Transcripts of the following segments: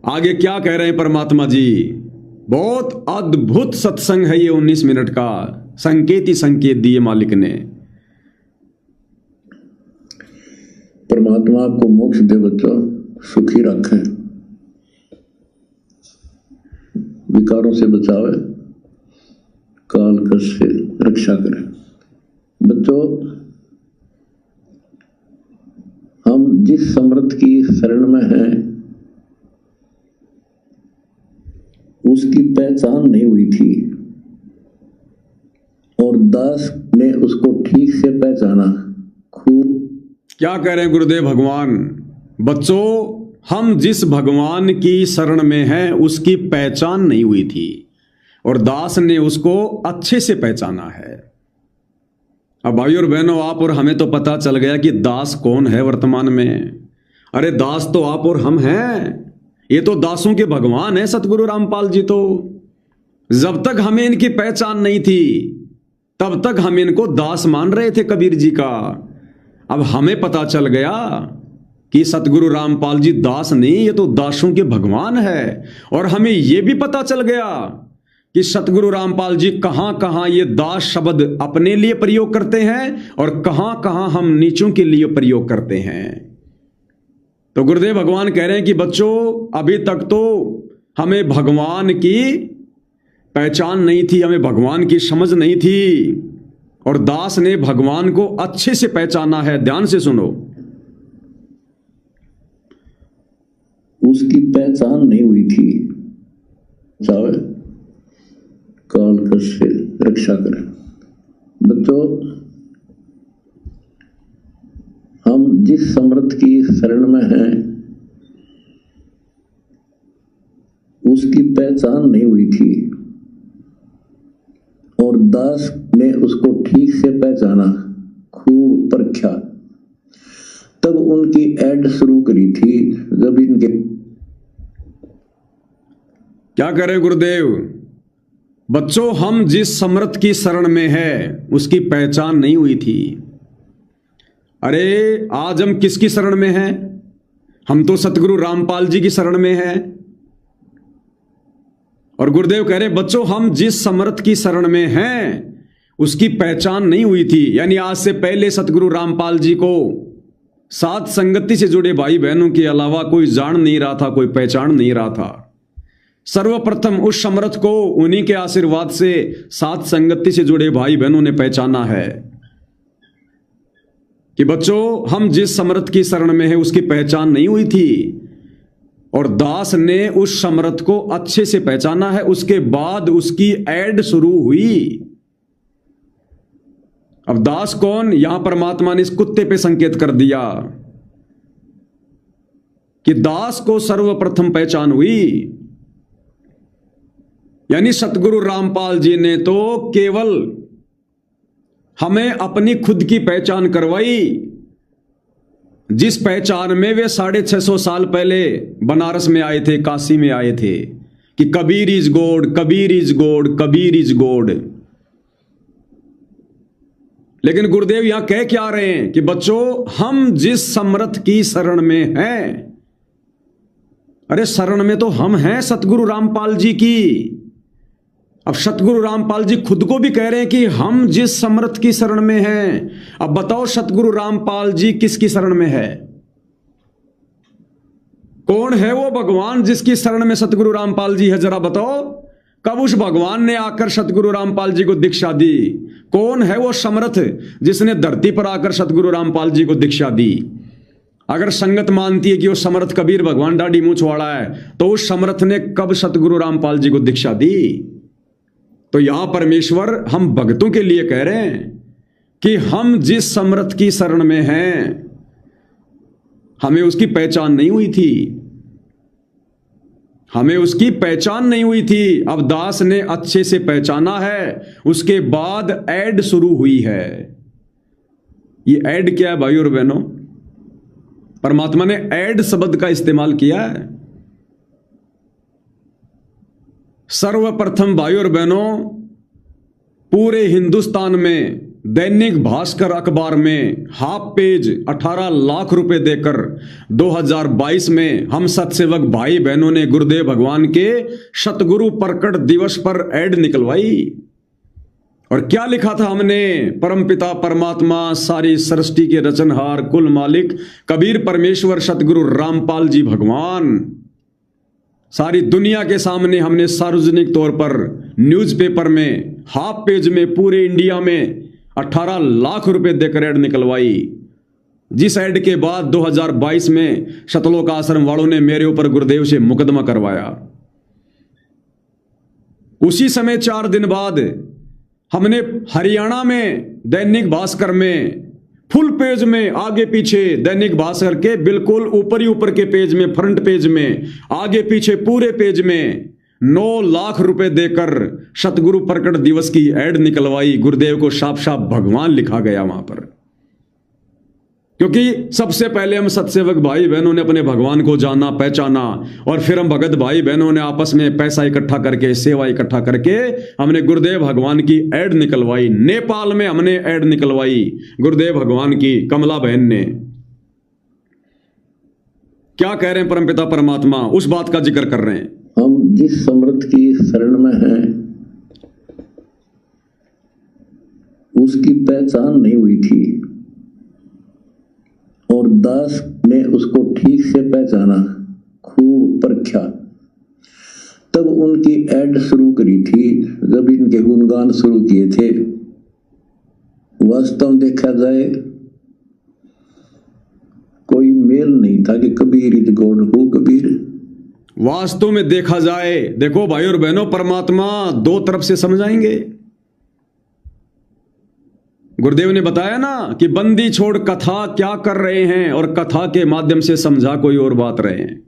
आगे क्या कह रहे हैं परमात्मा जी। बहुत अद्भुत सत्संग है ये 19 मिनट का, संकेत ही संकेत दिए मालिक ने। परमात्मा आपको मोक्ष दे बच्चों, सुखी रखे, विकारों से बचावे, काल कष्ट से रक्षा करे। बच्चों, हम जिस समर्थ की शरण में हैं उसकी पहचान नहीं हुई थी और दास ने उसको ठीक से पहचाना। खूब क्या कह रहे हैं गुरुदेव भगवान। बच्चों, हम जिस भगवान की शरण में हैं उसकी पहचान नहीं हुई थी और दास ने उसको अच्छे से पहचाना है। अब भाई और बहनों, आप और हमें तो पता चल गया कि दास कौन है वर्तमान में। अरे दास तो आप और हम हैं। ये तो दासों के भगवान है सतगुरु रामपाल जी। तो जब तक हमें इनकी पहचान नहीं थी तब तक हम इनको दास मान रहे थे कबीर जी का। अब हमें पता चल गया कि सतगुरु रामपाल जी दास नहीं, ये तो दासों के भगवान है। और हमें यह भी पता चल गया कि सतगुरु रामपाल जी कहां कहां ये दास शब्द अपने लिए प्रयोग करते हैं और कहां कहां हम नीचों के लिए प्रयोग करते हैं। तो गुरुदेव भगवान कह रहे हैं कि बच्चों, अभी तक तो हमें भगवान की पहचान नहीं थी, हमें भगवान की समझ नहीं थी और दास ने भगवान को अच्छे से पहचाना है। ध्यान से सुनो। उसकी पहचान नहीं हुई थी, चाहे काल कष्ट से रक्षा करे। बच्चों, हम जिस समर्थ की शरण में हैं उसकी पहचान नहीं हुई थी और दास ने उसको ठीक से पहचाना, खूब परखा। तब उनकी ऐड शुरू करी थी। जब इनके क्या करें गुरुदेव। बच्चों, हम जिस समर्थ की शरण में है उसकी पहचान नहीं हुई थी। अरे आज हम किसकी शरण में हैं? हम तो सतगुरु रामपाल जी की शरण में हैं। और गुरुदेव कह रहे बच्चों, हम जिस समर्थ की शरण में हैं उसकी पहचान नहीं हुई थी। यानी आज से पहले सतगुरु रामपाल जी को साथ संगति से जुड़े भाई बहनों के अलावा कोई जान नहीं रहा था, कोई पहचान नहीं रहा था। सर्वप्रथम उस समर्थ को उन्हीं के आशीर्वाद से साथ संगति से जुड़े भाई बहनों ने पहचाना है कि बच्चों, हम जिस समर्थ की शरण में है उसकी पहचान नहीं हुई थी और दास ने उस समर्थ को अच्छे से पहचाना है। उसके बाद उसकी ऐड शुरू हुई। अब दास कौन? यहां परमात्मा ने इस कुत्ते पे संकेत कर दिया कि दास को सर्वप्रथम पहचान हुई। यानी सतगुरु रामपाल जी ने तो केवल हमें अपनी खुद की पहचान करवाई, जिस पहचान में वे 650 साल पहले बनारस में आए थे, काशी में आए थे कि Kabir is God, Kabir is God, Kabir is God. लेकिन गुरुदेव यहां कह क्या रहे हैं कि बच्चों, हम जिस समर्थ की शरण में हैं, अरे शरण में तो हम हैं सतगुरु रामपाल जी की। अब सतगुरु रामपाल जी खुद को भी कह रहे हैं कि हम जिस समर्थ की शरण में हैं। अब बताओ सतगुरु रामपाल जी किसकी शरण में है? कौन है वो भगवान जिसकी शरण में सतगुरु रामपाल जी है? जरा बताओ, कब उस भगवान ने आकर सतगुरु रामपाल जी को दीक्षा दी? कौन है वो समर्थ जिसने धरती पर आकर सतगुरु रामपाल जी को दीक्षा दी? अगर संगत मानती है कि वो समर्थ कबीर भगवान दाढ़ी मूंछ वाला है, तो उस समर्थ ने कब सतगुरु रामपाल जी को दीक्षा दी? तो यहां परमेश्वर हम भक्तों के लिए कह रहे हैं कि हम जिस समर्थ की शरण में हैं हमें उसकी पहचान नहीं हुई थी, हमें उसकी पहचान नहीं हुई थी। अब दास ने अच्छे से पहचाना है, उसके बाद ऐड शुरू हुई है। ये ऐड क्या है भाई और बहनों? परमात्मा ने ऐड शब्द का इस्तेमाल किया है। सर्वप्रथम भाई और बहनों, पूरे हिंदुस्तान में दैनिक भास्कर अखबार में हाफ पेज 18 लाख रुपए देकर 2022 में हम सतसेवक भाई बहनों ने गुरुदेव भगवान के शतगुरु प्रकट दिवस पर एड निकलवाई। और क्या लिखा था हमने? परमपिता परमात्मा सारी सृष्टि के रचनहार कुल मालिक कबीर परमेश्वर सतगुरु रामपाल जी भगवान, सारी दुनिया के सामने हमने सार्वजनिक तौर पर न्यूज़पेपर में हाफ पेज में पूरे इंडिया में 18 लाख रुपए देकर एड निकलवाई। जिस एड के बाद 2022 में शतलोक आश्रम वालों ने मेरे ऊपर गुरुदेव से मुकदमा करवाया। उसी समय 4 दिन बाद हमने हरियाणा में दैनिक भास्कर में फुल पेज में आगे पीछे, दैनिक भास्कर के बिल्कुल ऊपर के पेज में, फ्रंट पेज में, आगे पीछे पूरे पेज में 9 लाख रुपए देकर सतगुरु प्रकट दिवस की एड निकलवाई। गुरुदेव को साफ साफ भगवान लिखा गया वहां पर, क्योंकि सबसे पहले हम सतसेवक भाई बहनों ने अपने भगवान को जाना पहचाना, और फिर हम भगत भाई बहनों ने आपस में पैसा इकट्ठा करके, सेवा इकट्ठा करके हमने गुरुदेव भगवान की एड निकलवाई। नेपाल में हमने एड निकलवाई गुरुदेव भगवान की। कमला बहन ने क्या कह रहे हैं? परमपिता परमात्मा उस बात का जिक्र कर रहे हैं। हम जिस समर्थ की शरण में हैं उसकी पहचान नहीं हुई थी, और दास ने उसको ठीक से पहचाना, खूब परखा। तब उनकी एड शुरू करी थी, जब इनके गुणगान शुरू किए थे। वास्तव में देखा जाए कोई मेल नहीं था कि कबीर इज गॉड हो कबीर। वास्तव में देखा जाए, देखो भाई और बहनों, परमात्मा 2 तरफ से समझाएंगे। गुरुदेव ने बताया ना कि बंदी छोड़ कथा क्या कर रहे हैं, और कथा के माध्यम से समझा कोई और बात रहे हैं।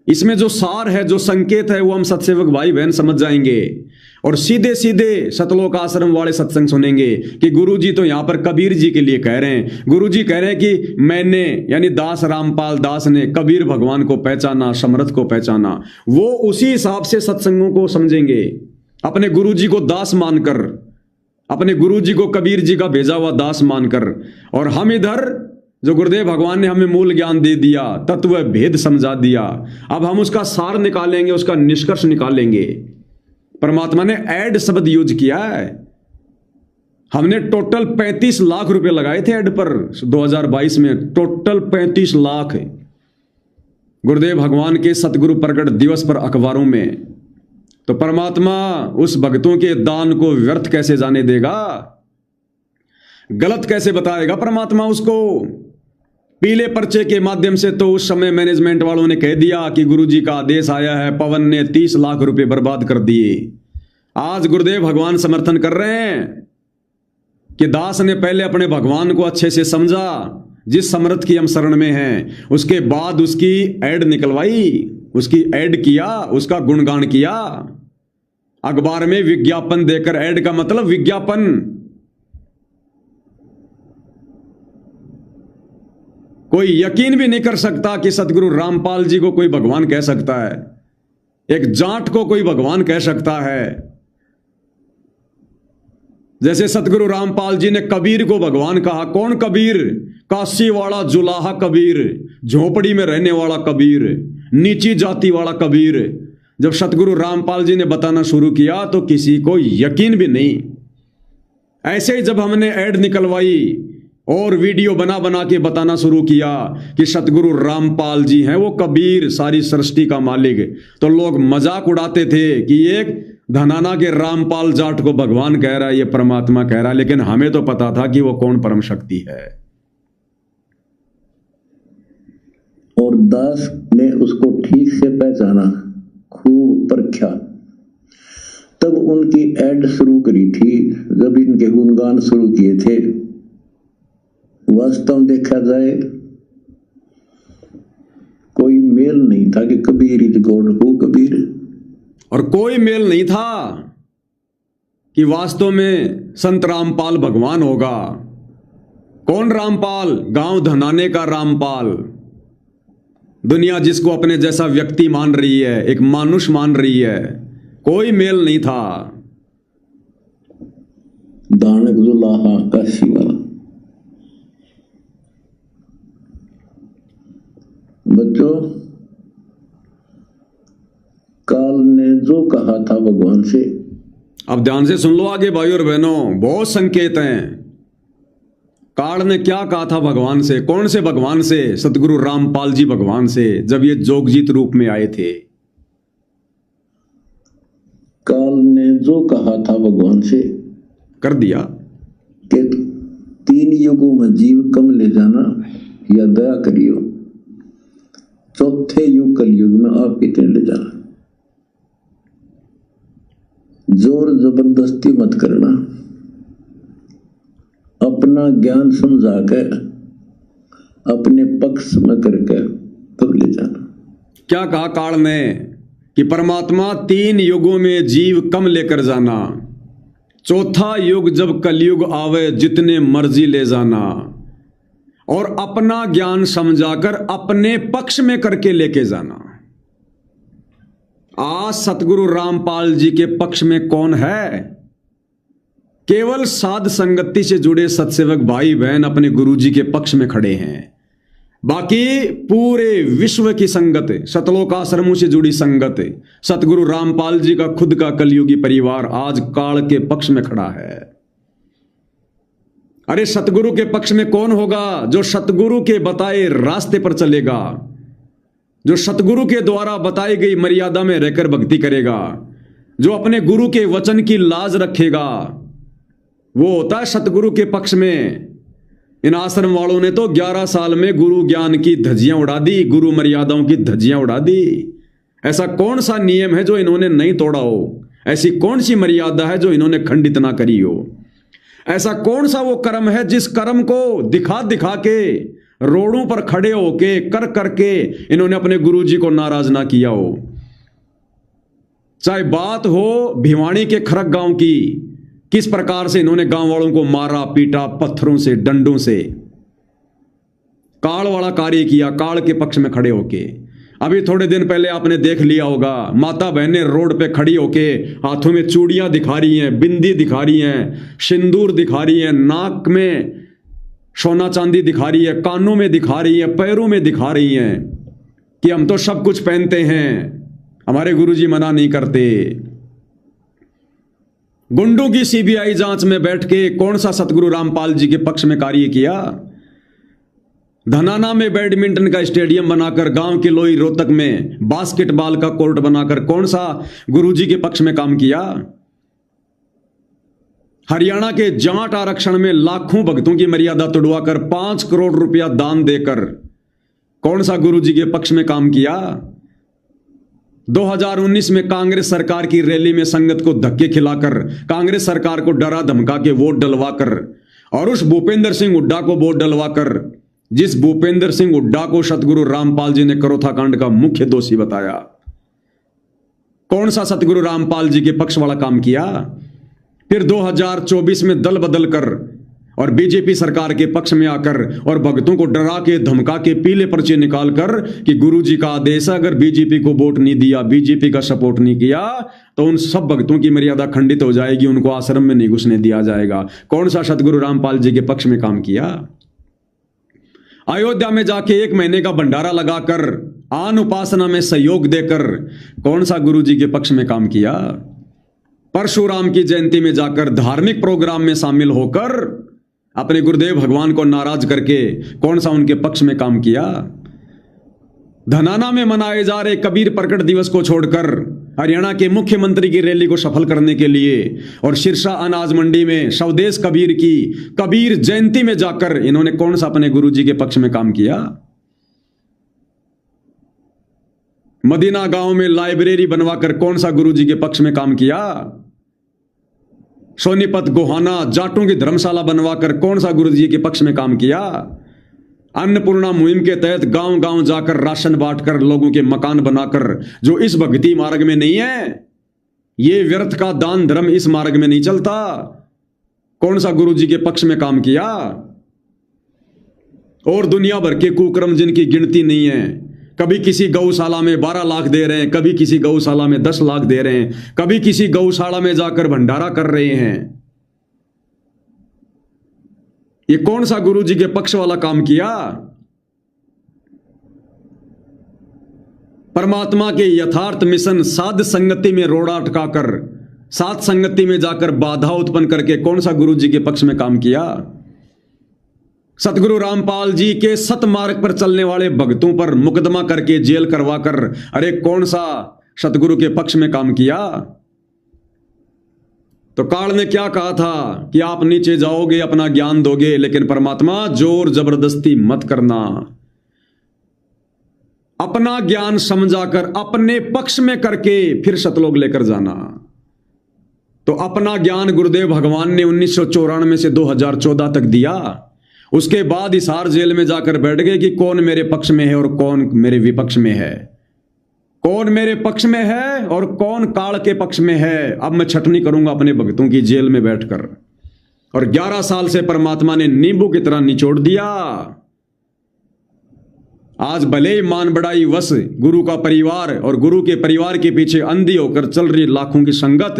इसमें जो सार है, जो संकेत है, वो हम सतसेवक भाई बहन समझ जाएंगे, और सीधे सीधे सतलोक आश्रम वाले सत्संग सुनेंगे कि गुरुजी तो यहां पर कबीर जी के लिए कह रहे हैं। गुरुजी कह रहे हैं कि मैंने, यानी दास रामपाल दास ने कबीर भगवान को पहचाना, समर्थ को पहचाना। वो उसी हिसाब से सत्संगों को समझेंगे, अपने गुरुजी को दास मानकर, अपने गुरुजी को कबीर जी का भेजा हुआ दास मानकर। और हम इधर जो गुरुदेव भगवान ने हमें मूल ज्ञान दे दिया, तत्व भेद समझा दिया, अब हम उसका सार निकालेंगे, उसका निष्कर्ष निकालेंगे। परमात्मा ने एड शब्द यूज किया है। हमने टोटल 35 लाख रुपए लगाए थे एड पर 2022 में, टोटल 35 लाख गुरुदेव भगवान के सतगुरु प्रकट दिवस पर अखबारों में। तो परमात्मा उस भक्तों के दान को व्यर्थ कैसे जाने देगा, गलत कैसे बताएगा परमात्मा उसको? पीले पर्चे के माध्यम से तो उस समय मैनेजमेंट वालों ने कह दिया कि गुरुजी का आदेश आया है, पवन ने 30 लाख रुपए बर्बाद कर दिए। आज गुरुदेव भगवान समर्थन कर रहे हैं कि दास ने पहले अपने भगवान को अच्छे से समझा, जिस समर्थ की हम शरण में हैं, उसके बाद उसकी एड निकलवाई, उसकी एड किया, उसका गुणगान किया, अखबार में विज्ञापन देकर। एड का मतलब विज्ञापन। कोई यकीन भी नहीं कर सकता कि सतगुरु रामपाल जी को कोई भगवान कह सकता है, एक जाट को कोई भगवान कह सकता है। जैसे सतगुरु रामपाल जी ने कबीर को भगवान कहा। कौन कबीर? काशी वाला जुलाहा कबीर, झोपड़ी में रहने वाला कबीर, नीची जाति वाला कबीर। जब सतगुरु रामपाल जी ने बताना शुरू किया तो किसी को यकीन भी नहीं। ऐसे ही जब हमने एड निकलवाई और वीडियो बना बना के बताना शुरू किया कि सतगुरु रामपाल जी हैं वो कबीर, सारी सृष्टि का मालिक, तो लोग मजाक उड़ाते थे कि एक धनाना के रामपाल जाट को भगवान कह रहा है, ये परमात्मा कह रहा है। लेकिन हमें तो पता था कि वो कौन परम शक्ति है। और दास ने उसको ठीक से पहचाना, खूब परखा। तब उनकी एड शुरू करी थी, जब इनके गुणगान शुरू किए थे। वास्तव में देखा जाए कोई मेल नहीं था कि कबीर इज गॉड हो कबीर। और कोई मेल नहीं था कि वास्तव में संत रामपाल भगवान होगा। कौन रामपाल? गांव धनाने का रामपाल। दुनिया जिसको अपने जैसा व्यक्ति मान रही है, एक मानुष मान रही है, कोई मेल नहीं था। दानक जुलाहा काशी वाला। बच्चों, काल ने जो कहा था भगवान से, अब ध्यान से सुन लो आगे भाई और बहनों, बहुत संकेत हैं। काल ने क्या कहा था भगवान से? कौन से भगवान से? सतगुरु रामपाल जी भगवान से, जब ये जोगजीत रूप में आए थे। काल ने जो कहा था भगवान से कर दिया कि 3 युगों में जीव कम ले जाना या दया करियो, चौथे युग कलयुग में आप कितने ले जाना। जोर जबरदस्ती मत करना, अपना ज्ञान समझा के अपने पक्ष में करके तब ले जाना। क्या कहा काल ने कि परमात्मा 3 युगों में जीव कम लेकर जाना, चौथा युग जब कलयुग आवे जितने मर्जी ले जाना, और अपना ज्ञान समझाकर अपने पक्ष में करके लेके जाना। आज सतगुरु रामपाल जी के पक्ष में कौन है? केवल साध संगति से जुड़े सत्सेवक भाई बहन अपने गुरु जी के पक्ष में खड़े हैं। बाकी पूरे विश्व की संगत, सतलोक आश्रमों से जुड़ी संगत, सतगुरु रामपाल जी का खुद का कलयुगी परिवार आज काल के पक्ष में खड़ा है। अरे सतगुरु के पक्ष में कौन होगा? जो सतगुरु के बताए रास्ते पर चलेगा, जो सतगुरु के द्वारा बताई गई मर्यादा में रहकर भक्ति करेगा, जो अपने गुरु के वचन की लाज रखेगा, वो होता है सतगुरु के पक्ष में। इन आश्रम वालों ने तो 11 साल में गुरु ज्ञान की धज्जियां उड़ा दी, गुरु मर्यादाओं की धज्जियां उड़ा दी। ऐसा कौन सा नियम है जो इन्होंने नहीं तोड़ा हो? ऐसी कौन सी मर्यादा है जो इन्होंने खंडित ना करी हो? ऐसा कौन सा वो कर्म है जिस कर्म को दिखा दिखा के, रोडों पर खड़े होके, कर करके इन्होंने अपने गुरु जी को नाराज ना किया हो? चाहे बात हो भिवानी के खरक गांव की, किस प्रकार से इन्होंने गांव वालों को मारा पीटा, पत्थरों से, डंडों से, काल वाला कार्य किया, काल के पक्ष में खड़े होके। अभी थोड़े दिन पहले आपने देख लिया होगा, माता बहनें रोड पे खड़ी होके हाथों में चूड़ियां दिखा रही हैं, बिंदी दिखा रही हैं, सिंदूर दिखा रही हैं, नाक में सोना चांदी दिखा रही है, कानों में दिखा रही है, पैरों में दिखा रही हैं कि हम तो सब कुछ पहनते हैं, हमारे गुरुजी मना नहीं करते। गुंडों की सीबीआई जांच में बैठ के कौन सा सतगुरु रामपाल जी के पक्ष में कार्य किया? धनाना में बैडमिंटन का स्टेडियम बनाकर, गांव के लोई रोहतक में बास्केटबॉल का कोर्ट बनाकर कौन सा गुरुजी के पक्ष में काम किया? हरियाणा के जाट आरक्षण में लाखों भक्तों की मर्यादा तोड़वाकर 5 करोड़ रुपया दान देकर कौन सा गुरुजी के पक्ष में काम किया? 2019 में कांग्रेस सरकार की रैली में संगत को धक्के खिलाकर, कांग्रेस सरकार को डरा धमका के वोट डलवाकर, और उस भूपेंद्र सिंह हुड्डा को वोट डलवाकर, जिस भूपेंद्र सिंह हुड्डा को सतगुरु रामपाल जी ने करोथा कांड का मुख्य दोषी बताया, कौन सा सतगुरु रामपाल जी के पक्ष वाला काम किया? फिर 2024 में दल बदल कर और बीजेपी सरकार के पक्ष में आकर और भक्तों को डरा के धमका के पीले पर्चे निकाल कर कि गुरुजी का आदेश है, अगर बीजेपी को वोट नहीं दिया, बीजेपी का सपोर्ट नहीं किया तो उन सब भक्तों की मर्यादा खंडित हो जाएगी, उनको आश्रम में नहीं घुसने दिया जाएगा। कौन सा सतगुरु रामपाल जी के पक्ष में काम किया? अयोध्या में जाके 1 महीने का भंडारा लगाकर, आन उपासना में सहयोग देकर कौन सा गुरुजी के पक्ष में काम किया? परशुराम की जयंती में जाकर धार्मिक प्रोग्राम में शामिल होकर अपने गुरुदेव भगवान को नाराज करके कौन सा उनके पक्ष में काम किया? धनाना में मनाए जा रहे कबीर प्रकट दिवस को छोड़कर हरियाणा के मुख्यमंत्री की रैली को सफल करने के लिए और सिरसा अनाज मंडी में स्वदेश कबीर की कबीर जयंती में जाकर इन्होंने कौन सा अपने गुरुजी के पक्ष में काम किया? मदीना गांव में लाइब्रेरी बनवाकर कौन सा गुरुजी के पक्ष में काम किया? सोनीपत गोहाना जाटों की धर्मशाला बनवाकर कौन सा गुरुजी के पक्ष में काम किया? अन्नपूर्णा मुहिम के तहत गांव गांव जाकर राशन बांटकर लोगों के मकान बनाकर, जो इस भक्ति मार्ग में नहीं है, ये व्यर्थ का दान धर्म इस मार्ग में नहीं चलता, कौन सा गुरुजी के पक्ष में काम किया? और दुनिया भर के कुकर्म जिनकी गिनती नहीं है, कभी किसी गौशाला में 12 लाख दे रहे हैं, कभी किसी गौशाला में 10 लाख दे रहे हैं, कभी किसी गौशाला में जाकर भंडारा कर रहे हैं। ये कौन सा गुरु जी के पक्ष वाला काम किया? परमात्मा के यथार्थ मिशन साध संगति में रोड़ा अटकाकर, साध संगति में जाकर बाधा उत्पन्न करके कौन सा गुरु जी के पक्ष में काम किया? सतगुरु रामपाल जी के सतमार्ग पर चलने वाले भक्तों पर मुकदमा करके जेल करवाकर, अरे कौन सा सतगुरु के पक्ष में काम किया? तो काल ने क्या कहा था कि आप नीचे जाओगे, अपना ज्ञान दोगे, लेकिन परमात्मा जोर जबरदस्ती मत करना, अपना ज्ञान समझाकर अपने पक्ष में करके फिर सतलोक लेकर जाना। तो अपना ज्ञान गुरुदेव भगवान ने 1994 से 2014 तक दिया। उसके बाद हिसार जेल में जाकर बैठ गए कि कौन मेरे पक्ष में है और कौन मेरे विपक्ष में है, कौन मेरे पक्ष में है और कौन काल के पक्ष में है। अब मैं छटनी करूंगा अपने भक्तों की जेल में बैठकर। और 11 साल से परमात्मा ने नींबू की तरह निचोड़ दिया। आज भले ही मान बढ़ाई वश गुरु का परिवार और गुरु के परिवार के पीछे अंधी होकर चल रही लाखों की संगत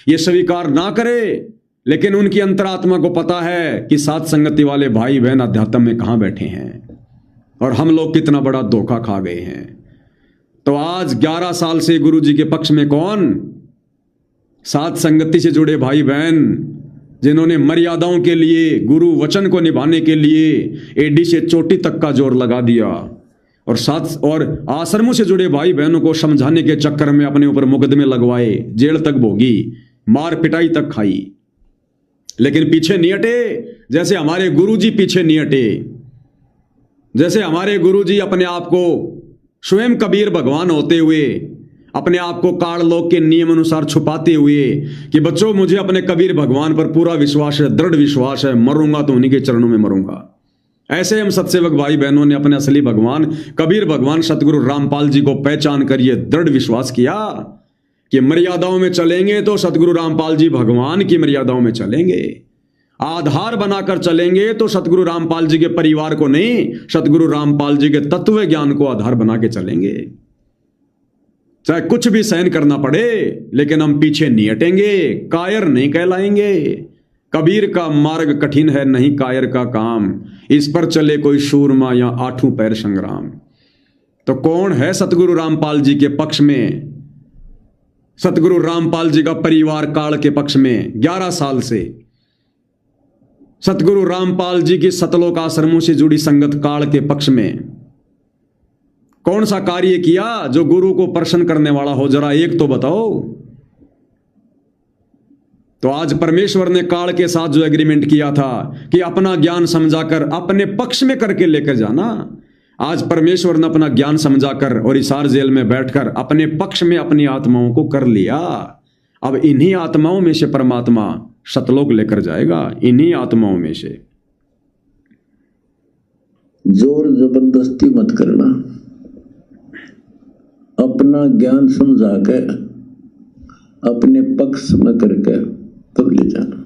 ये स्वीकार ना करे, लेकिन उनकी अंतरात्मा को पता है कि साथ संगति वाले भाई बहन अध्यात्म में कहां बैठे हैं और हम लोग कितना बड़ा धोखा खा गए हैं। तो आज 11 साल से गुरु जी के पक्ष में कौन? साथ संगति से जुड़े भाई बहन, जिन्होंने मर्यादाओं के लिए, गुरु वचन को निभाने के लिए एडी से चोटी तक का जोर लगा दिया, और आश्रमों से जुड़े भाई बहनों को समझाने के चक्कर में अपने ऊपर मुकदमे लगवाए, जेल तक भोगी, मार पिटाई तक खाई, लेकिन पीछे नहीं हटे। जैसे हमारे गुरुजी पीछे नहीं हटे, जैसे हमारे गुरुजी अपने आप को स्वयं कबीर भगवान होते हुए, अपने आप को काल लोक के नियम अनुसार छुपाते हुए कि बच्चों मुझे अपने कबीर भगवान पर पूरा विश्वास है, दृढ़ विश्वास है, मरूंगा तो उन्हीं के चरणों में मरूंगा। ऐसे हम सत्सेवक भाई बहनों ने अपने असली भगवान कबीर भगवान सतगुरु रामपाल जी को पहचान कर यह दृढ़ विश्वास किया कि मर्यादाओं में चलेंगे तो सतगुरु रामपाल जी भगवान की मर्यादाओं में चलेंगे, आधार बनाकर चलेंगे तो सतगुरु रामपाल जी के परिवार को नहीं, सतगुरु रामपाल जी के तत्व ज्ञान को आधार बना के चलेंगे। चाहे कुछ भी सहन करना पड़े, लेकिन हम पीछे नहीं हटेंगे, कायर नहीं कहलाएंगे। कबीर का मार्ग कठिन है नहीं कायर का काम, इस पर चले कोई शूरमा या आठों पैर संग्राम। तो कौन है सतगुरु रामपाल जी के पक्ष में? सतगुरु रामपाल जी का परिवार काल के पक्ष में 11 साल से, सतगुरु रामपाल जी की सतलोक आश्रमों से जुड़ी संगत काल के पक्ष में कौन सा कार्य किया जो गुरु को प्रसन्न करने वाला हो? जरा एक तो बताओ। तो आज परमेश्वर ने काल के साथ जो एग्रीमेंट किया था कि अपना ज्ञान समझाकर अपने पक्ष में करके लेकर जाना, आज परमेश्वर ने अपना ज्ञान समझाकर और हिसार जेल में बैठकर अपने पक्ष में अपनी आत्माओं को कर लिया। अब इन्हीं आत्माओं में से परमात्मा सतलोक लेकर जाएगा, इन्हीं आत्माओं में से। जोर जबरदस्ती मत करना, अपना ज्ञान समझा के अपने पक्ष में करके तब ले जाना।